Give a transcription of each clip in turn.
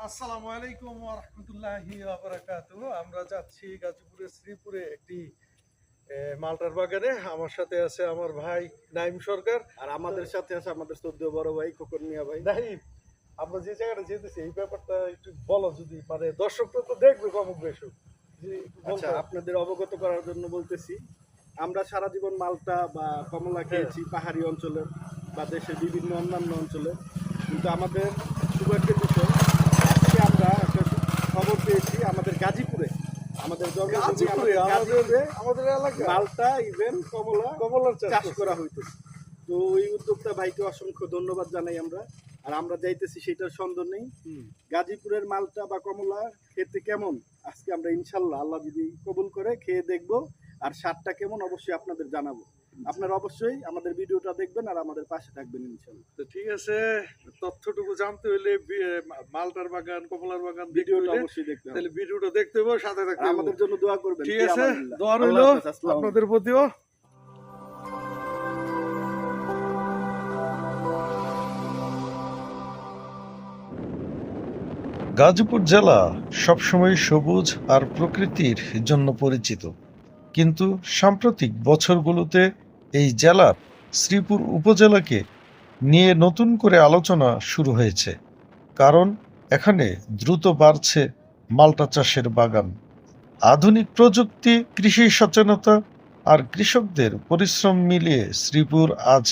আসসালামু আলাইকুম ওয়া রাহমাতুল্লাহি ওয়া বারাকাতুহু। আমরা যাচ্ছি গাজীপুরের শ্রীপুরে একটি মালটার বাগানে। আমার সাথে আছে আমার ভাই নাইম সরকার, আর আমাদের সাথে আছে আমাদের শ্রদ্ধেয় বড় ভাই খোকন মিয়া ভাই। নাইম, আমরা যে জায়গাটা যেতেছি এই ব্যাপারটা একটু বলো, যদি মানে দর্শকরা তো দেখবে কমক বেশি। আচ্ছা, আপনাদের অবগত করার জন্য বলতেছি, আমরা সারা জীবন মালটা বা কমলা খেয়েছি পাহাড়ি অঞ্চলে বা দেশের বিভিন্ন অন্যান্য অঞ্চলে, কিন্তু আমাদের সৌভাগ্যের বিষয় আজকে আমরা একটা খবর পেয়েছি আমাদের গাজীপুরে, আমাদের আমাদের এলাকা মালটা ইভেন কমলার চাষ করা হইতেছে। তো ওই উদ্যোক্তা ভাইকে অসংখ্য ধন্যবাদ জানাই আমরা। আর আমরা যাইতেছি সেটার সন্দেহ নেই। গাজীপুরের মালটা বা কমলা খেতে কেমন আজকে আমরা ইনশাল্লাহ আল্লাহ যদি কবুল করে খেয়ে দেখব, আর স্বাদটা কেমন অবশ্যই আপনাদের জানাবো। আপনারা অবশ্যই আমাদের ভিডিওটা দেখবেন আর আমাদের পাশে থাকবেন ইনশাল্লাহ। তো ঠিক আছে, তথ্যটুকু জানতে হলে মালটার বাগান কমলার বাগান ভিডিওটা অবশ্যই দেখতে হবে, তাহলে ভিডিওটা দেখতে হবে, সাথে থাকতে হবে। আমাদের জন্য দোয়া করবেন। ঠিক আছে, দোয়া রইল আপনাদের প্রতিও। গাজীপুর জেলা সবসময় সবুজ আর প্রকৃতির জন্য পরিচিত, কিন্তু সাম্প্রতিক বছরগুলোতে এই জেলার শ্রীপুর উপজেলাকে নিয়ে নতুন করে আলোচনা শুরু হয়েছে, কারণ এখানে দ্রুত বাড়ছে মালটা চাষের বাগান। আধুনিক প্রযুক্তি, কৃষি সচেতনতা আর কৃষকদের পরিশ্রম মিলিয়ে শ্রীপুর আজ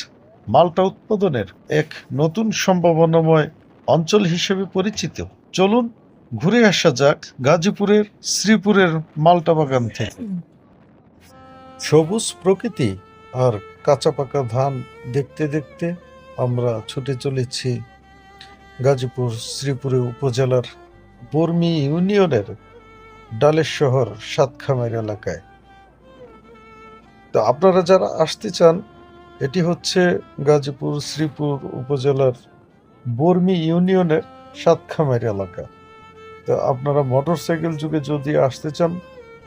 মালটা উৎপাদনের এক নতুন সম্ভাবনাময় অঞ্চল হিসেবে পরিচিত। চলুন ঘুরে আসা যাক গাজীপুরের শ্রীপুরের মালটা বাগান থেকে। সবুজ প্রকৃতি আর কাঁচা পাকা ধান দেখতে দেখতে আমরা ছুটে চলেছি গাজীপুর শ্রীপুরে উপজেলার বর্মি ইউনিয়নের ডালের শহর সাতখামের এলাকায়। তো আপনারা যারা আসতে চান, এটি হচ্ছে গাজীপুর শ্রীপুর উপজেলার বর্মি ইউনিয়নের সাতখামের এলাকা। তো আপনারা মোটরসাইকেল যুগে যদি আসতে চান,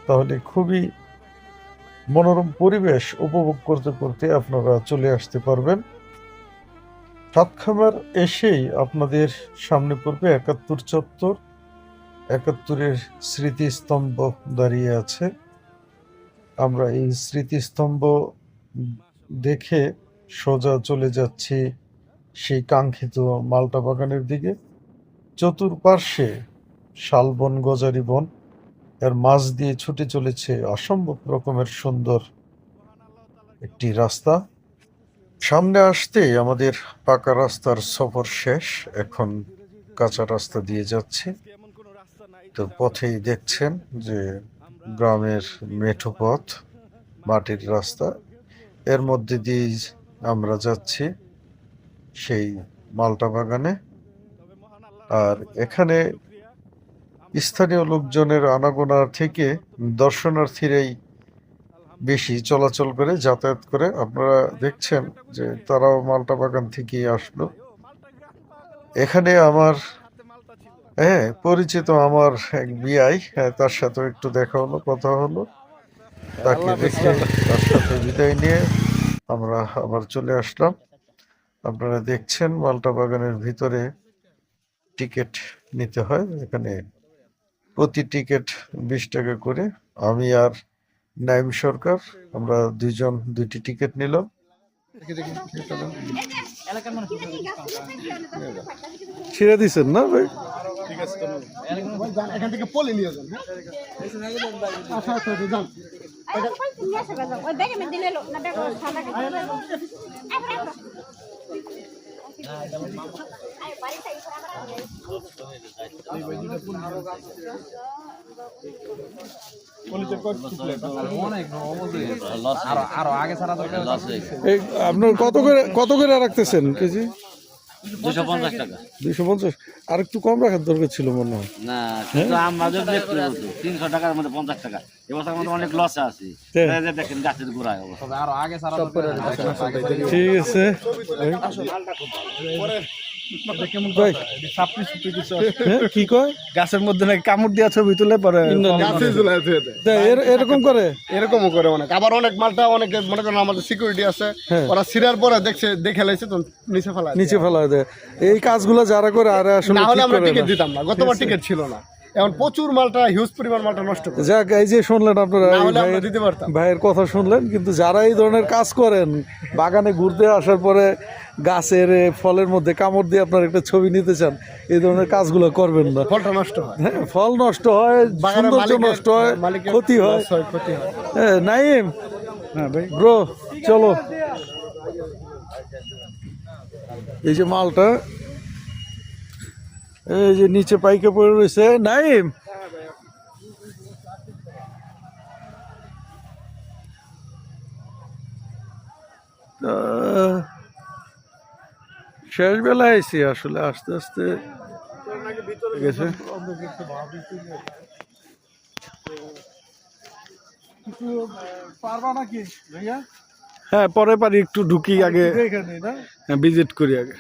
তাহলে খুবই মনোরম পরিবেশ উপভোগ করতে করতে আপনারা চলে আসতে পারবেন। সাতখামের এসেই আপনাদের সামনে পড়বে ৭১ চত্বর। ৭১-এর স্মৃতিস্তম্ভ দাঁড়িয়ে আছে। আমরা এই স্মৃতিস্তম্ভ দেখে সোজা চলে যাচ্ছি সেই কাঙ্ক্ষিত মালটা বাগানের দিকে। চতুর্পার্শ্বে শালবন, গজারি বন, এর মাঝ দিয়ে ছুটে চলেছে অসম্ভব রকমের সুন্দর একটি রাস্তা। সামনে আসতেই আমাদের পাকা রাস্তার সফর শেষ, এখন কাঁচা রাস্তা দিয়ে যাচ্ছি। তো পথেই দেখছেন যে গ্রামের মেঠো পথ, মাটির রাস্তা, এর মধ্যে দিয়ে আমরা যাচ্ছি সেই মালটা বাগানে। আর এখানে স্থানীয় লোকজনের আনাগোনা থেকে দর্শনার্থীরাই বেশি চলাচল করে, যাতায়াত করে। আপনারা দেখছেন যে তারাও মালটা বাগান থেকে আসলো। এখানে আমার পরিচিত আমার এক বিআই, তার সাথে একটু দেখা হলো, কথা হলো। তাকে দেখে তার সাথে বিদায় নিয়ে আমরা আবার চলে আসলাম। আপনারা দেখছেন মালটা বাগানের ভিতরে টিকিট নিতে হয়। এখানে প্রতি টিকিট ২০ টাকা করে। আমি আর নাইম সরকার আমরা দুইজন দুইটি টিকিট নিলাম। ছেড়ে দিচ্ছেন না ভাই? ঠিক আছে, এখান থেকে পলি নিয়ে যান। আচ্ছা আচ্ছা যান। আপনার কত করে রাখতেছেন কেজি? 250 টাকা। 250। আর একটু কম রাখার দরকার ছিল মনে হয়। না, কিন্তু আমাদের 300 টাকার মধ্যে 50 টাকা। এবছর আমাদের অনেক লস আছে। দেখেন গাছের গোড়ায় অবস্থা। ঠিক আছে। এটা কেমন ভাই। কথা? এটা সাপড়ি সুপড়ি কিছু আছে? হ্যাঁ, কি কয় গাছের মধ্যে নাকি কামড় দিয়া ছবি তুলে পরে গাছে ঝুলাই থুয়ে দেয়। তা এরকম করে এরকমও করে অনেক, আবার অনেক মালটা অনেকে মনে করেন আমাদের সিকিউরিটি আছে, হ্যাঁ। ওরা সিরিয়ার পরে দেখে লাইছে তো নিচে ফেলা নিচে ফেলা দেয়। এই কাজগুলো যারা করে আর আসলে না হলে ঠিক আমরা করে টিকিট না। দিতাম না, গতবার টিকিট ছিল না, এখন প্রচুর মালটা হিউজ পরিমাণ মালটা নষ্ট করে, যাক, এই যে শুনলেন আপনারা না এই হলে আমরা ভাইয়ের- দিতে পারতাম। ভাইয়ের কথা শুনলেন, কিন্তু যারা এই ধরনের কাজ করেন বাগানে ঘুরতে আসার পরে গাছের ফলের মধ্যে কামড় দিয়ে আপনার একটা ছবি নিতে চান, এই ধরনের কাজগুলো করবেন না। ফলটা নষ্ট হয়, হ্যাঁ, ফল নষ্ট হয়, বাগানের সৌন্দর্য নষ্ট হয়, মালিকের ক্ষতি হয়। loss ক্ষতি হয়। হ্যাঁ, নাইম, হ্যাঁ ভাই, ব্রো চলো, এই যে মালটা এই যে নিচে পাইকে পড়ে রয়েছে। নাইম, শেষ বেলায় আইছি আসলে, আস্তে আস্তে গেছে। পারবা নাকি ভাইয়া? হ্যাঁ, পরে পারি, একটু ঢুকি আগে, এখানে না ভিজিট করি আগে।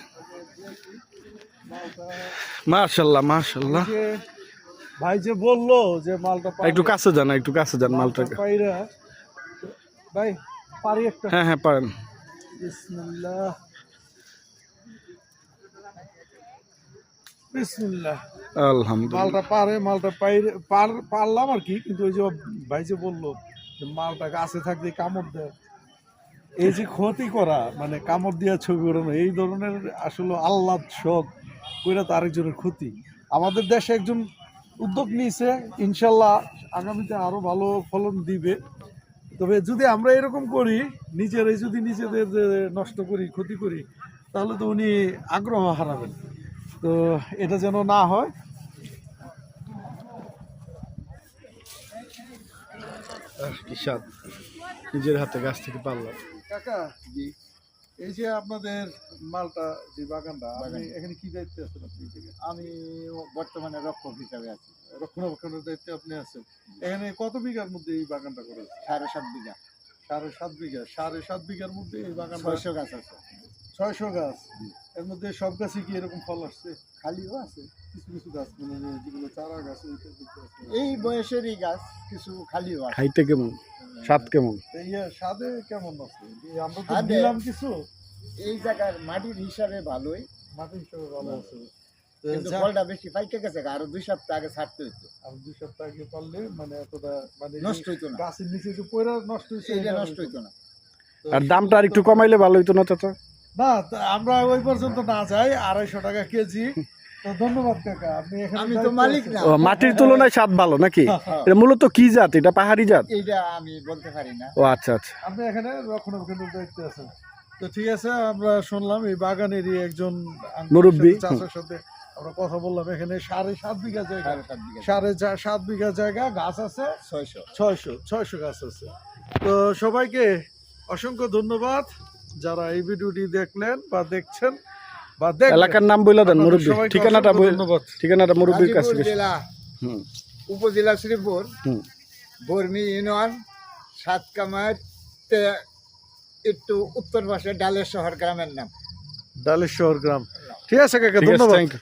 মাশাল্লাহ মাশাল্লাহ, যে ভাই যে বললো যে মালটা একটু কাছে যান, একটু কাছে যান মালটাকে। পাইরা ভাই পারি একটা। হ্যাঁ হ্যাঁ, পারেন। বিসমিল্লাহ বিসমিল্লাহ। আলহামদুলিল্লাহ। মালটা মালটা পারলাম আর কি, কিন্তু ওই যে ভাই যে বললো যে মালটা গাছে থাকতে কামড় দেয়, এই যে ক্ষতি করা, মানে কামড় দিয়া ছবি ওড়ানো, এই ধরনের আসলে আহ্লাদ শখ কইরা তো আরেকজনের ক্ষতি। আমাদের দেশে একজন উদ্যোগ নিয়েছে, ইনশাল্লাহ আগামীতে আরো ভালো ফলন দিবে। তবে যদি আমরা এরকম করি, যদি নিজেদের নষ্ট করি, ক্ষতি করি, তাহলে তো উনি আগ্রহ হারাবেন। তো এটা যেন না হয়। কি স্বাদ, নিজের হাতে গাছ থেকে পারলাম। কাকা, এই যে আপনাদের মালটা যে বাগানটা, আপনি এখানে কি দায়িত্বে আছেন? আপনি আমি বর্তমানে রক্ষক হিসাবে আছি। রক্ষণাবেক্ষণের দায়িত্বে আপনি আছেন। এখানে কত বিঘার মধ্যে এই বাগানটা করেন? 7.5 বিঘা, 7.5 বিঘা। 7.5 বিঘার মধ্যে এই বাগান 600 গাছ আছে। 600 গাছ। এর মধ্যে সব গাছই কি এরকম ফল আসছে? খালিও আছে, কিছু কিছু গাছ মানে যেগুলো চারা গাছ ওইটা দিতে আছে। এই বয়সেরই গাছ, কিছু খালিও আছে। খাইতে কেমন, স্বাদ কেমন? তো স্বাদে কেমন আছে? আমরা তো স্বাদে- দিলাম কিছু, এই জায়গার মাটির হিসাবে ভালোই, মাটি হিসেবে ভালো আছে। তো কিন্তু যা- ফলটা বেশি পাইকে গেছে, আরো 2 সপ্তাহ আগে ছাড়তে হইতো, আর 2 সপ্তাহ আগে পারলে মানে এতটা মানে নষ্ট হইতো না, গাছের নিচে যে পয়রা নষ্ট হয়েছে এইটা এটা নষ্ট হইতো না। তো আর দামটা আর একটু কমাইলে ভালো হইতো না চাচা? না, তা আমরা ওই পর্যন্ত না যাই, 250 টাকা কেজি। তো ধন্যবাদ কাকা, আপনি এখানে আমি তো দায়িত্বে মালিক আছেন। না, ও, মাটির তুলনায় স্বাদ ভালো নাকি? এটা মূলত কি জাত? এটা পাহাড়ি জাত? এইটা আমি বলতে পারি না। ও আচ্ছা আচ্ছা। আপনি এখানে রক্ষণাবেক্ষণের দায়িত্বে আছেন। তো ঠিক আছে, আমরা শুনলাম এই বাগানেরই একজন আঙ্কেলের মুরব্বি। সাথে, চাচার সাথে আমরা কথা বললাম। এখানে 7.5 বিঘা জায়গা, 7.5 বিঘা, 7.5 বিঘা জায়গা, গাছ আছে 600। 600 গাছ আছে। তো সবাইকে অসংখ্য ধন্যবাদ যারা এই ভিডিওটি দেখলেন বা দেখছেন বা দেখবেন। এলাকার নাম বইলা দেন আপনাদের মুরব্বী, সবাইকে ঠিকানাটা অসংখ্য বই, ধন্যবাদ। ঠিকানাটা মুরব্বীর কাছে গাজীপুর গেছে। জেলা, হুম উপজেলা শ্রীপুর, হুম। বর্মি ইউনিয়ন, সাতকামার একটু উত্তর পাশে ডালের শহর গ্রামের নাম। ডালেশ্বর গ্রাম। ঠিক আছে কাকা, ঠিক আছে, ধন্যবাদ। thank you.